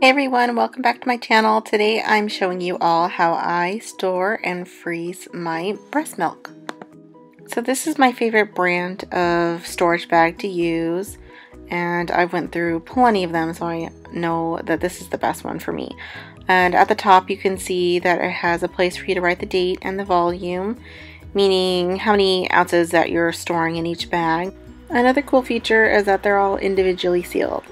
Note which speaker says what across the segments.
Speaker 1: Hey everyone, welcome back to my channel. Today I'm showing you all how I store and freeze my breast milk. So this is my favorite brand of storage bag to use, and I went through plenty of them, so I know that this is the best one for me. And at the top you can see that it has a place for you to write the date and the volume, meaning how many ounces that you're storing in each bag. Another cool feature is that they're all individually sealed.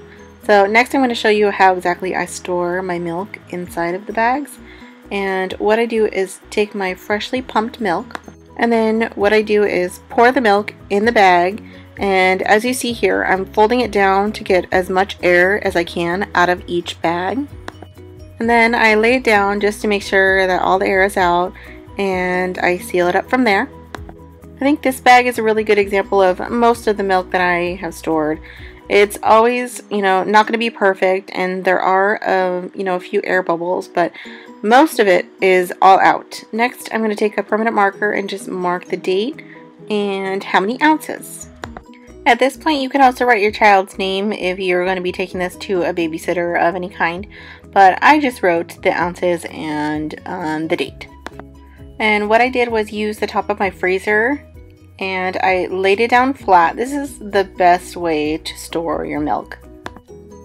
Speaker 1: So next I'm going to show you how exactly I store my milk inside of the bags. And what I do is take my freshly pumped milk, and then what I do is pour the milk in the bag, and as you see here I'm folding it down to get as much air as I can out of each bag. And then I lay it down just to make sure that all the air is out, and I seal it up from there. I think this bag is a really good example of most of the milk that I have stored. It's always, not going to be perfect, and there are, a few air bubbles, but most of it is all out. Next, I'm going to take a permanent marker and just mark the date and how many ounces. At this point, you can also write your child's name if you're going to be taking this to a babysitter of any kind, but I just wrote the ounces and the date. And what I did was use the top of my freezer, and I laid it down flat. This is the best way to store your milk.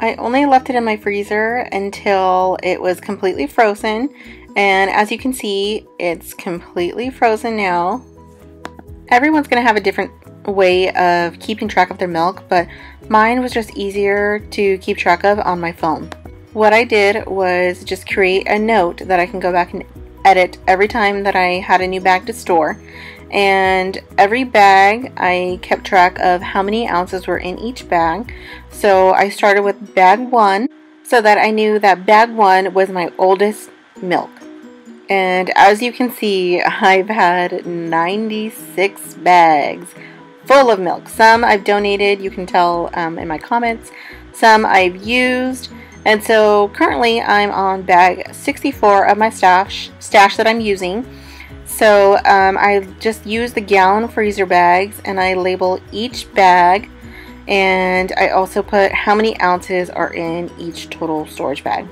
Speaker 1: I only left it in my freezer until it was completely frozen, and as you can see, it's completely frozen now. Everyone's gonna have a different way of keeping track of their milk, but mine was just easier to keep track of on my phone. What I did was just create a note that I can go back and edit every time that I had a new bag to store. And every bag I kept track of how many ounces were in each bag. So I started with bag 1 so that I knew that bag 1 was my oldest milk. And as you can see, I've had 96 bags full of milk. Some I've donated, you can tell in my comments. Some I've used. And so currently I'm on bag 64 of my stash that I'm using. So I just use the gallon freezer bags, and I label each bag, and I also put how many ounces are in each total storage bag.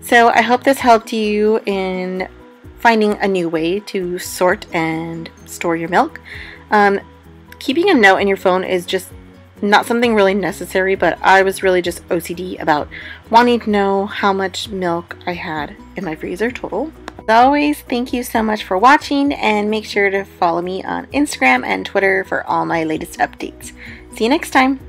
Speaker 1: So I hope this helped you in finding a new way to sort and store your milk. Keeping a note in your phone is just not something really necessary, but I was really just OCD about wanting to know how much milk I had in my freezer total. As always, thank you so much for watching, and make sure to follow me on Instagram and Twitter for all my latest updates. See you next time!